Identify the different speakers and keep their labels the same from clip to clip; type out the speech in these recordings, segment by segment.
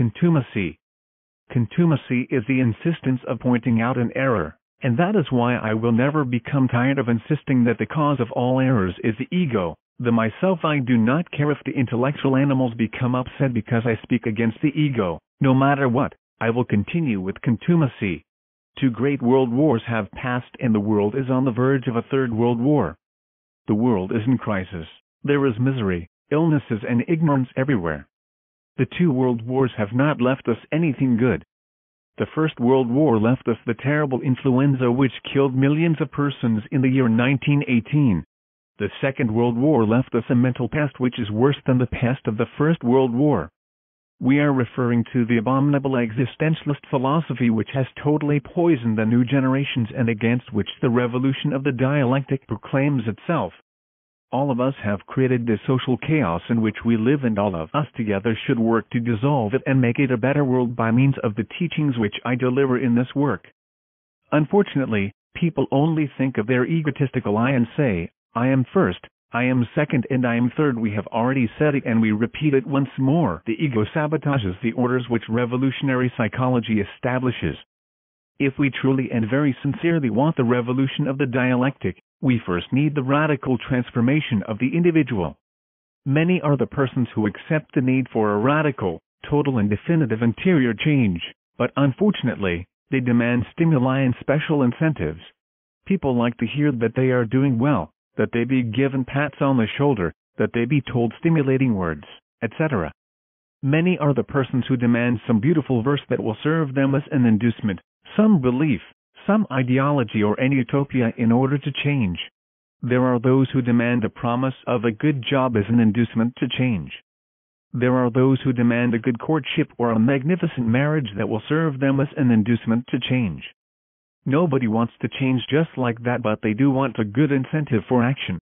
Speaker 1: Contumacy. Contumacy is the insistence of pointing out an error, and that is why I will never become tired of insisting that the cause of all errors is the ego, the myself. I do not care if the intellectual animals become upset because I speak against the ego. No matter what, I will continue with contumacy. 2 great world wars have passed and the world is on the verge of a 3rd world war. The world is in crisis. There is misery, illnesses and ignorance everywhere. The 2 world wars have not left us anything good. The First World War left us the terrible influenza which killed millions of persons in the year 1918. The Second World War left us a mental pest which is worse than the pest of the First World War. We are referring to the abominable existentialist philosophy which has totally poisoned the new generations and against which the revolution of the dialectic proclaims itself. All of us have created this social chaos in which we live, and all of us together should work to dissolve it and make it a better world by means of the teachings which I deliver in this work. Unfortunately, people only think of their egotistical I and say, I am first, I am second and I am third. We have already said it and we repeat it once more. The ego sabotages the orders which revolutionary psychology establishes. If we truly and very sincerely want the revolution of the dialectic, we first need the radical transformation of the individual. Many are the persons who accept the need for a radical, total and definitive interior change, but unfortunately, they demand stimuli and special incentives. People like to hear that they are doing well, that they be given pats on the shoulder, that they be told stimulating words, etc. Many are the persons who demand some beautiful verse that will serve them as an inducement, some belief, some ideology or any utopia in order to change. There are those who demand a promise of a good job as an inducement to change. There are those who demand a good courtship or a magnificent marriage that will serve them as an inducement to change. Nobody wants to change just like that, but they do want a good incentive for action.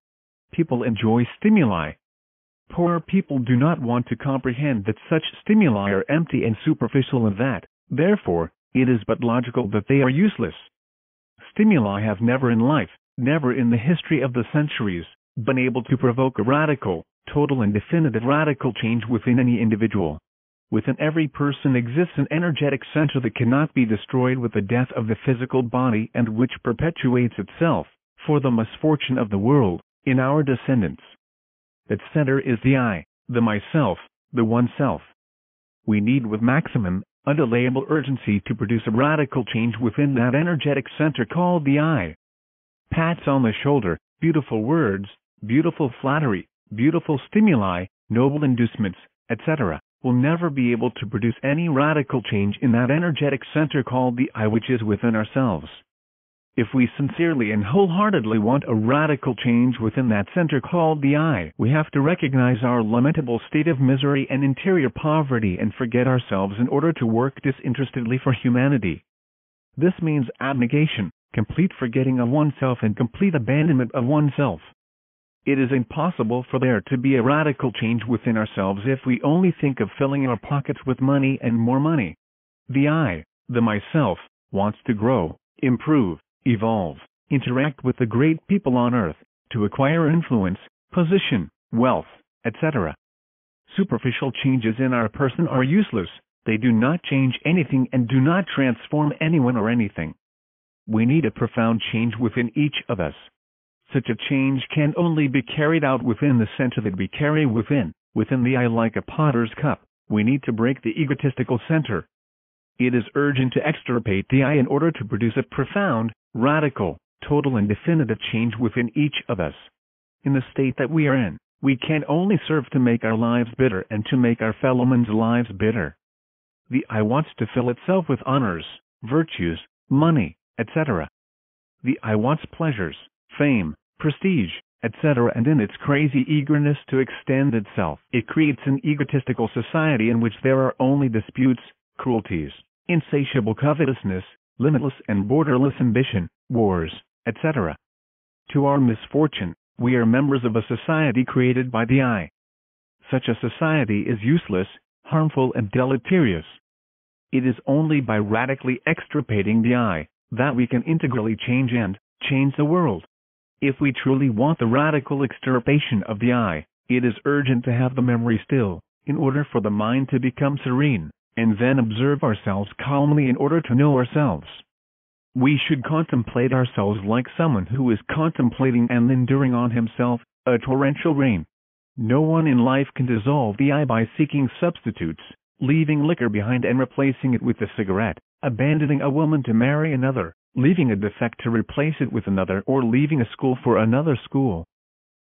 Speaker 1: People enjoy stimuli. Poor people do not want to comprehend that such stimuli are empty and superficial and that, therefore, it is but logical that they are useless. Stimuli have never in life, never in the history of the centuries, been able to provoke a radical, total and definitive radical change within any individual. Within every person exists an energetic center that cannot be destroyed with the death of the physical body and which perpetuates itself, for the misfortune of the world, in our descendants. That center is the I, the myself, the oneself. We need with maximum, undelayable urgency to produce a radical change within that energetic center called the I. Pats on the shoulder, beautiful words, beautiful flattery, beautiful stimuli, noble inducements, etc., will never be able to produce any radical change in that energetic center called the I, which is within ourselves. If we sincerely and wholeheartedly want a radical change within that center called the I, we have to recognize our lamentable state of misery and interior poverty and forget ourselves in order to work disinterestedly for humanity. This means abnegation, complete forgetting of oneself and complete abandonment of oneself. It is impossible for there to be a radical change within ourselves if we only think of filling our pockets with money and more money. The I, the myself, wants to grow, improve, evolve, interact with the great people on earth, to acquire influence, position, wealth, etc. Superficial changes in our person are useless. They do not change anything and do not transform anyone or anything. We need a profound change within each of us. Such a change can only be carried out within the center that we carry within the I, like a potter's cup. We need to break the egotistical center. It is urgent to extirpate the I in order to produce a profound, radical, total and definitive change within each of us. In the state that we are in, we can only serve to make our lives bitter and to make our fellow men's lives bitter. The I wants to fill itself with honors, virtues, money, etc. The I wants pleasures, fame, prestige, etc., and in its crazy eagerness to extend itself, it creates an egotistical society in which there are only disputes, cruelties, insatiable covetousness, limitless and borderless ambition, wars, etc. To our misfortune, we are members of a society created by the I. Such a society is useless, harmful and deleterious. It is only by radically extirpating the I that we can integrally change the world. If we truly want the radical extirpation of the I, it is urgent to have the memory still, in order for the mind to become serene, and then observe ourselves calmly in order to know ourselves. We should contemplate ourselves like someone who is contemplating and enduring on himself a torrential rain. No one in life can dissolve the I by seeking substitutes, leaving liquor behind and replacing it with a cigarette, abandoning a woman to marry another, leaving a defect to replace it with another, or leaving a school for another school.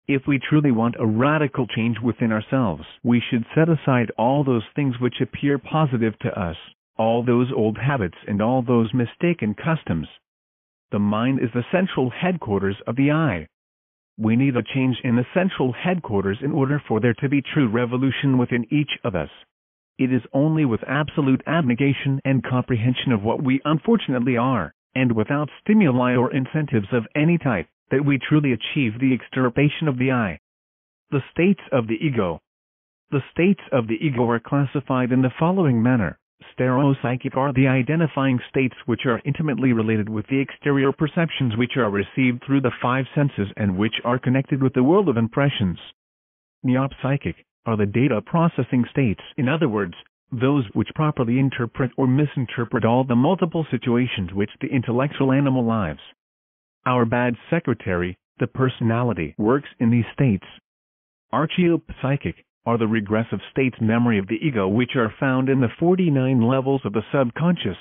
Speaker 1: If we truly want a radical change within ourselves, we should set aside all those things which appear positive to us, all those old habits and all those mistaken customs. The mind is the central headquarters of the I. We need a change in the central headquarters in order for there to be true revolution within each of us. It is only with absolute abnegation and comprehension of what we unfortunately are, and without stimuli or incentives of any type, that we truly achieve the extirpation of the I. The states of the ego. The states of the ego are classified in the following manner. Stereopsychic are the identifying states which are intimately related with the exterior perceptions which are received through the five senses and which are connected with the world of impressions. Neopsychic are the data processing states, in other words, those which properly interpret or misinterpret all the multiple situations which the intellectual animal lives. Our bad secretary, the personality, works in these states. Archeopsychic are the regressive states memory of the ego which are found in the 49 levels of the subconscious.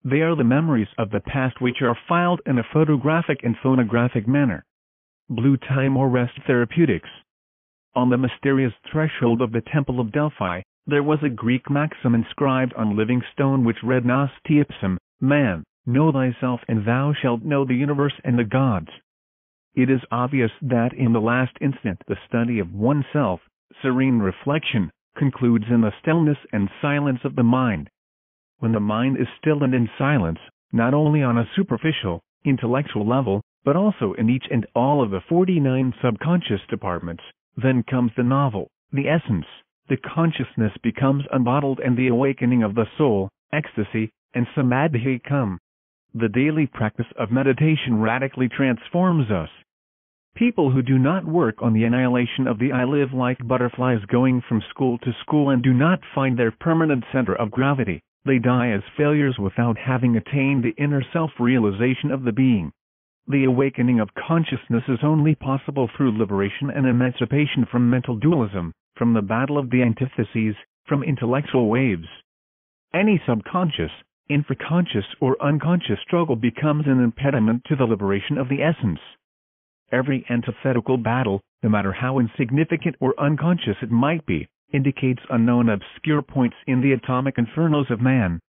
Speaker 1: They are the memories of the past which are filed in a photographic and phonographic manner. Blue time or rest therapeutics. On the mysterious threshold of the Temple of Delphi, there was a Greek maxim inscribed on living stone which read Nasti ipsum, man, know thyself and thou shalt know the universe and the gods. It is obvious that in the last instant the study of oneself, serene reflection, concludes in the stillness and silence of the mind. When the mind is still and in silence, not only on a superficial, intellectual level, but also in each and all of the 49 subconscious departments, then comes the novel, the essence, the consciousness becomes unbottled and the awakening of the soul, ecstasy, and Samadhi come. The daily practice of meditation radically transforms us. People who do not work on the annihilation of the I live like butterflies going from school to school and do not find their permanent center of gravity. They die as failures without having attained the inner self-realization of the being. The awakening of consciousness is only possible through liberation and emancipation from mental dualism, from the battle of the antitheses, from intellectual waves. Any subconscious, infraconscious or unconscious struggle becomes an impediment to the liberation of the essence. Every antithetical battle, no matter how insignificant or unconscious it might be, indicates unknown obscure points in the atomic infernos of man.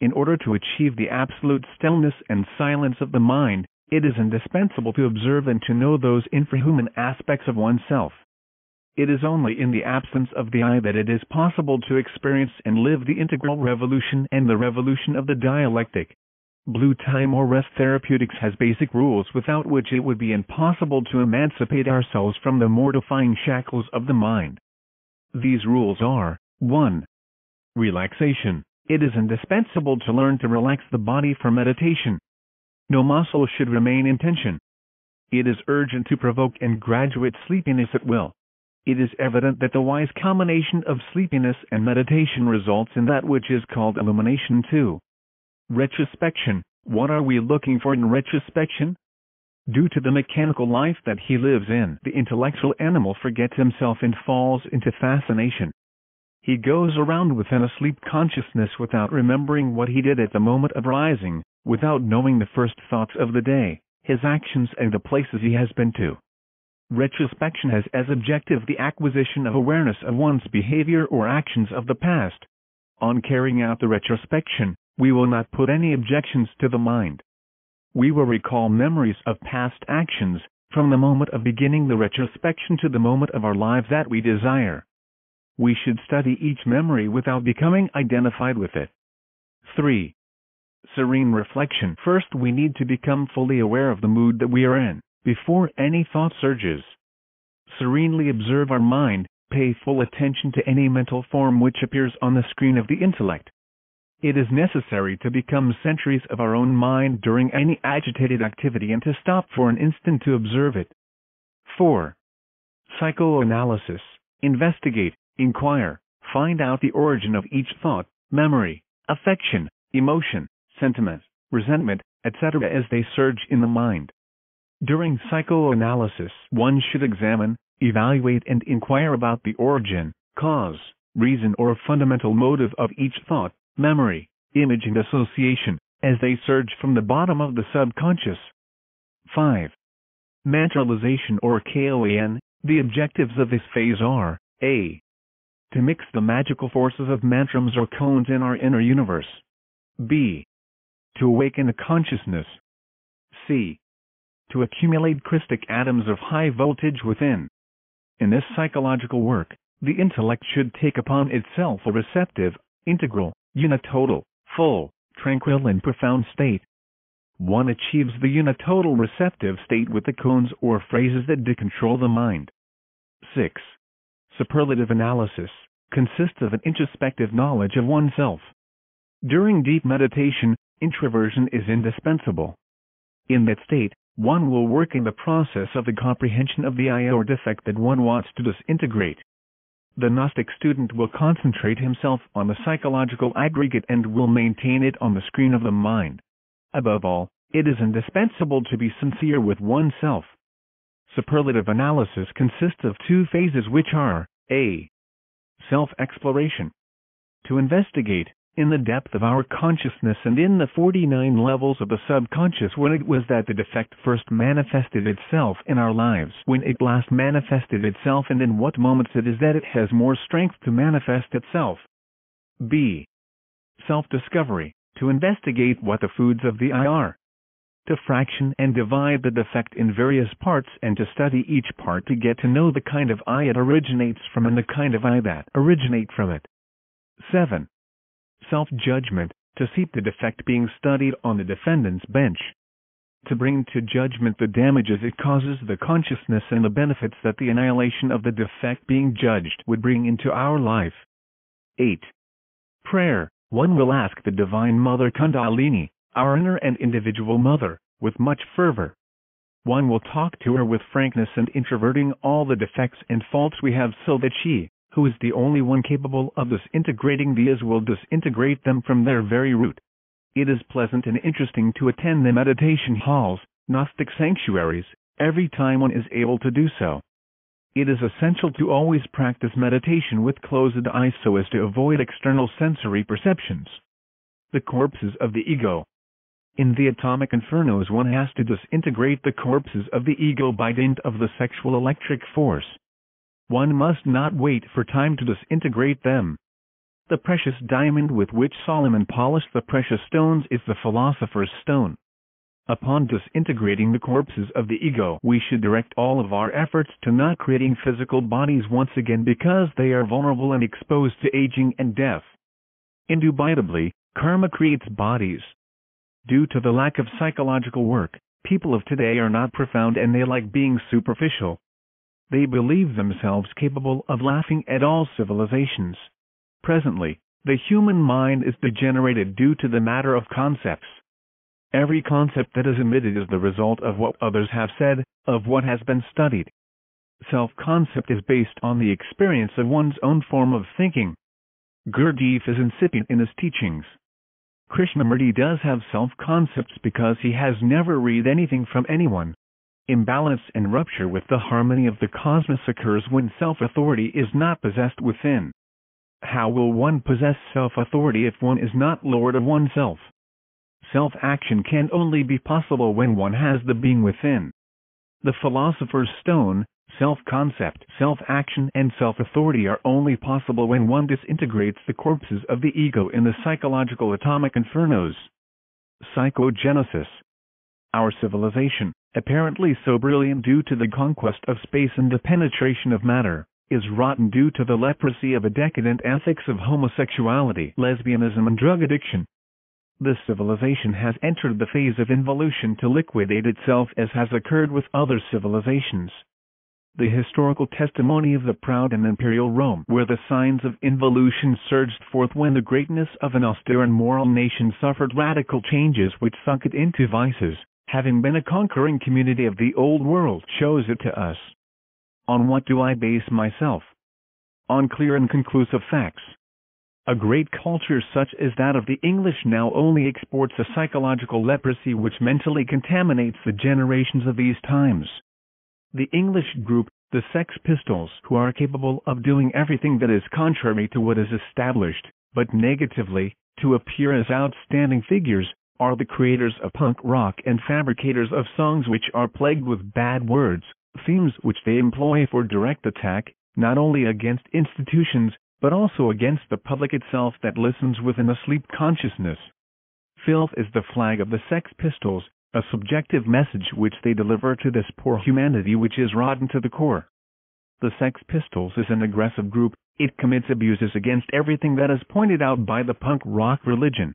Speaker 1: In order to achieve the absolute stillness and silence of the mind, it is indispensable to observe and to know those infrahuman aspects of oneself. It is only in the absence of the I that it is possible to experience and live the integral revolution and the revolution of the dialectic. Blue time or rest therapeutics has basic rules without which it would be impossible to emancipate ourselves from the mortifying shackles of the mind. These rules are: 1. Relaxation. It is indispensable to learn to relax the body for meditation. No muscle should remain in tension. It is urgent to provoke and graduate sleepiness at will. It is evident that the wise combination of sleepiness and meditation results in that which is called illumination too. Retrospection. What are we looking for in retrospection? Due to the mechanical life that he lives in, the intellectual animal forgets himself and falls into fascination. He goes around with an asleep consciousness without remembering what he did at the moment of rising, without knowing the first thoughts of the day, his actions and the places he has been to. Retrospection has as objective the acquisition of awareness of one's behavior or actions of the past. On carrying out the retrospection, we will not put any objections to the mind. We will recall memories of past actions, from the moment of beginning the retrospection to the moment of our lives that we desire. We should study each memory without becoming identified with it. 3. Serene reflection. First, we need to become fully aware of the mood that we are in, before any thought surges. Serenely observe our mind, pay full attention to any mental form which appears on the screen of the intellect. It is necessary to become sentries of our own mind during any agitated activity and to stop for an instant to observe it. 4. Psychoanalysis. Investigate, inquire, find out the origin of each thought, memory, affection, emotion, sentiment, resentment, etc. as they surge in the mind. During psychoanalysis, one should examine, evaluate and inquire about the origin, cause, reason or fundamental motive of each thought, memory, image and association, as they surge from the bottom of the subconscious. 5. Mantralization or KOAN. The objectives of this phase are, a. to mix the magical forces of mantrams or koans in our inner universe. b. to awaken a consciousness. c. to accumulate crystic atoms of high voltage within. In this psychological work, the intellect should take upon itself a receptive, integral, unitotal, full, tranquil and profound state. One achieves the unitotal receptive state with the koans or phrases that decontrol the mind. 6. Superlative analysis consists of an introspective knowledge of oneself. During deep meditation, introversion is indispensable. In that state, one will work in the process of the comprehension of the I or defect that one wants to disintegrate. The Gnostic student will concentrate himself on the psychological aggregate and will maintain it on the screen of the mind. Above all, it is indispensable to be sincere with oneself. Superlative analysis consists of two phases which are, a. self-exploration. To investigate, in the depth of our consciousness and in the 49 levels of the subconscious when it was that the defect first manifested itself in our lives, when it last manifested itself and in what moments it is that it has more strength to manifest itself. b. Self-discovery. To investigate what the foods of the I are. To fraction and divide the defect in various parts and to study each part to get to know the kind of I it originates from and the kind of I that originate from it. 7. Self-judgment. To see the defect being studied on the defendant's bench. To bring to judgment the damages it causes the consciousness and the benefits that the annihilation of the defect being judged would bring into our life. 8. Prayer. One will ask the Divine Mother Kundalini, our inner and individual mother, with much fervor. One will talk to her with frankness and introverting all the defects and faults we have so that she, who is the only one capable of disintegrating these, will disintegrate them from their very root. It is pleasant and interesting to attend the meditation halls, Gnostic sanctuaries, every time one is able to do so. It is essential to always practice meditation with closed eyes so as to avoid external sensory perceptions. The corpses of the ego. In the atomic infernos one has to disintegrate the corpses of the ego by dint of the sexual electric force. One must not wait for time to disintegrate them. The precious diamond with which Solomon polished the precious stones is the philosopher's stone. Upon disintegrating the corpses of the ego, we should direct all of our efforts to not creating physical bodies once again because they are vulnerable and exposed to aging and death. Indubitably, karma creates bodies. Due to the lack of psychological work, people of today are not profound and they like being superficial. They believe themselves capable of laughing at all civilizations. Presently, the human mind is degenerated due to the matter of concepts. Every concept that is emitted is the result of what others have said, of what has been studied. Self-concept is based on the experience of one's own form of thinking. Gurdjieff is incipient in his teachings. Krishnamurti does have self-concepts because he has never read anything from anyone. Imbalance and rupture with the harmony of the cosmos occurs when self-authority is not possessed within. How will one possess self-authority if one is not lord of oneself? Self-action can only be possible when one has the being within. The philosopher's stone, self-concept, self-action and self-authority are only possible when one disintegrates the corpses of the ego in the psychological atomic infernos. Psychogenesis. Our civilization, apparently so brilliant due to the conquest of space and the penetration of matter, is rotten due to the leprosy of a decadent ethics of homosexuality, lesbianism and drug addiction. This civilization has entered the phase of involution to liquidate itself as has occurred with other civilizations. The historical testimony of the proud and imperial Rome, where the signs of involution surged forth when the greatness of an austere and moral nation suffered radical changes which sunk it into vices, having been a conquering community of the old world, shows it to us. On what do I base myself? On clear and conclusive facts. A great culture such as that of the English now only exports a psychological leprosy which mentally contaminates the generations of these times. The English group, the Sex Pistols, who are capable of doing everything that is contrary to what is established, but negatively, to appear as outstanding figures, are the creators of punk rock and fabricators of songs which are plagued with bad words, themes which they employ for direct attack, not only against institutions, but also against the public itself that listens with an asleep consciousness. Filth is the flag of the Sex Pistols, a subjective message which they deliver to this poor humanity which is rotten to the core. The Sex Pistols is an aggressive group. It commits abuses against everything that is pointed out by the punk rock religion.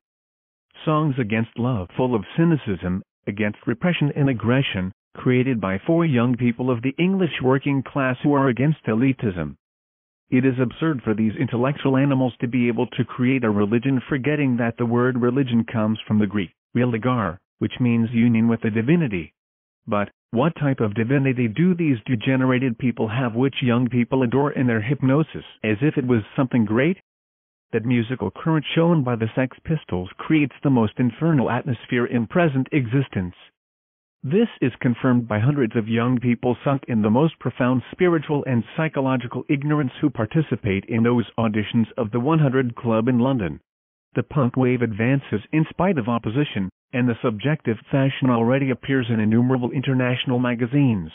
Speaker 1: Songs against love full of cynicism, against repression and aggression, created by 4 young people of the English working class who are against elitism. It is absurd for these intellectual animals to be able to create a religion forgetting that the word religion comes from the Greek religar, which means union with the divinity. But what type of divinity do these degenerated people have which young people adore in their hypnosis as if it was something great? That musical current shown by the Sex Pistols creates the most infernal atmosphere in present existence. This is confirmed by hundreds of young people sunk in the most profound spiritual and psychological ignorance who participate in those auditions of the 100 Club in London. The punk wave advances in spite of opposition, and the subjective fashion already appears in innumerable international magazines.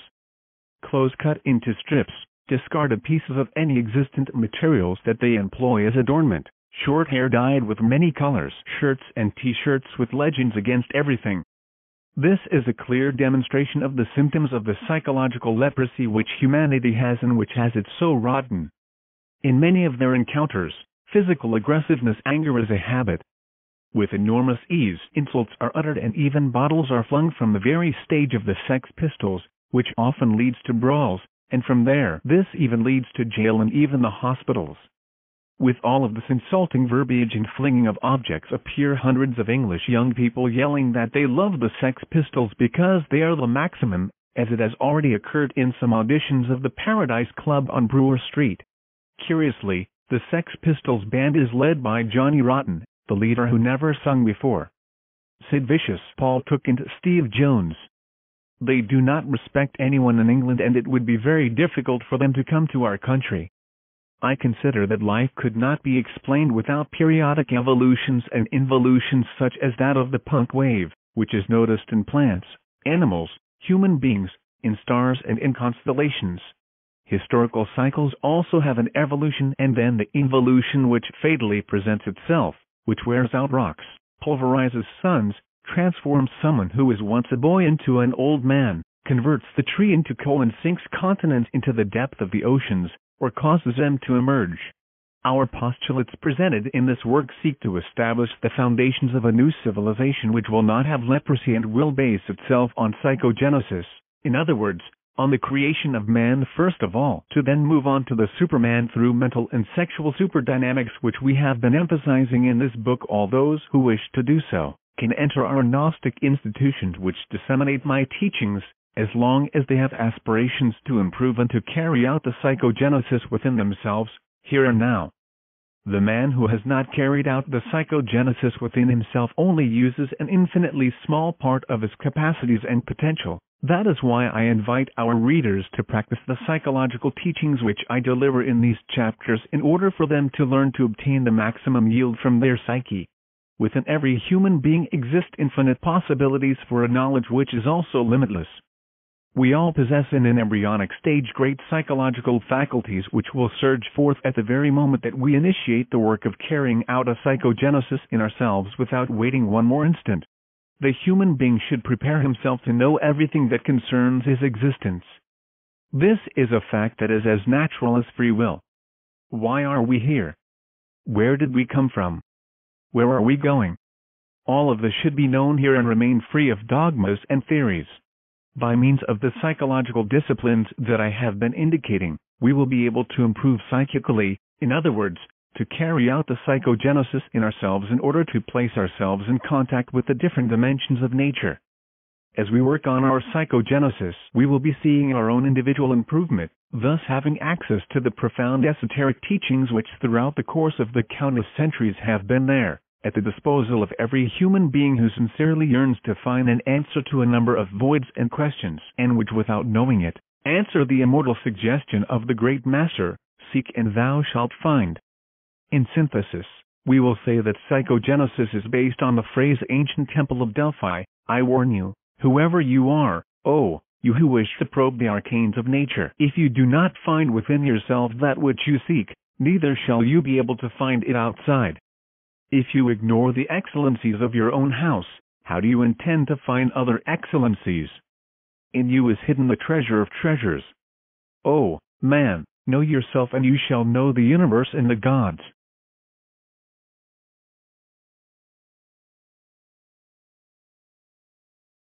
Speaker 1: Clothes cut into strips, discarded pieces of any existent materials that they employ as adornment, short hair dyed with many colors, shirts and t-shirts with legends against everything. This is a clear demonstration of the symptoms of the psychological leprosy which humanity has and which has it so rotten. In many of their encounters, physical aggressiveness, anger is a habit. With enormous ease, insults are uttered and even bottles are flung from the very stage of the Sex Pistols, which often leads to brawls, and from there, this even leads to jail and even the hospitals. With all of this insulting verbiage and flinging of objects appear hundreds of English young people yelling that they love the Sex Pistols because they are the maximum, as it has already occurred in some auditions of the Paradise Club on Brewer Street. Curiously, the Sex Pistols band is led by Johnny Rotten, the leader who never sung before. Sid Vicious, Paul Took and Steve Jones. They do not respect anyone in England, and it would be very difficult for them to come to our country. I consider that life could not be explained without periodic evolutions and involutions such as that of the punk wave, which is noticed in plants, animals, human beings, in stars and in constellations. Historical cycles also have an evolution and then the involution which fatally presents itself, which wears out rocks, pulverizes suns, transforms someone who was once a boy into an old man, converts the tree into coal and sinks continents into the depth of the oceans, or causes them to emerge. Our postulates presented in this work seek to establish the foundations of a new civilization which will not have leprosy and will base itself on psychogenesis, in other words, on the creation of man first of all, to then move on to the Superman through mental and sexual superdynamics which we have been emphasizing in this book. All those who wish to do so can enter our Gnostic institutions which disseminate my teachings, as long as they have aspirations to improve and to carry out the psychogenesis within themselves, here and now. The man who has not carried out the psychogenesis within himself only uses an infinitely small part of his capacities and potential. That is why I invite our readers to practice the psychological teachings which I deliver in these chapters in order for them to learn to obtain the maximum yield from their psyche. Within every human being exist infinite possibilities for a knowledge which is also limitless. We all possess in an embryonic stage great psychological faculties which will surge forth at the very moment that we initiate the work of carrying out a psychogenesis in ourselves without waiting one more instant. The human being should prepare himself to know everything that concerns his existence. This is a fact that is as natural as free will. Why are we here? Where did we come from? Where are we going? All of this should be known here and remain free of dogmas and theories. By means of the psychological disciplines that I have been indicating, we will be able to improve psychically, in other words, to carry out the psychogenesis in ourselves in order to place ourselves in contact with the different dimensions of nature. As we work on our psychogenesis, we will be seeing our own individual improvement, thus having access to the profound esoteric teachings which throughout the course of the countless centuries have been there, at the disposal of every human being who sincerely yearns to find an answer to a number of voids and questions, and which without knowing it, answer the immortal suggestion of the great Master, seek and thou shalt find. In synthesis, we will say that psychogenesis is based on the phrase ancient temple of Delphi, I warn you, whoever you are, oh, you who wish to probe the arcanes of nature, if you do not find within yourself that which you seek, neither shall you be able to find it outside. If you ignore the excellencies of your own house, how do you intend to find other excellencies? In you is hidden the treasure of treasures. Oh, man, know yourself and you shall know the universe and the gods.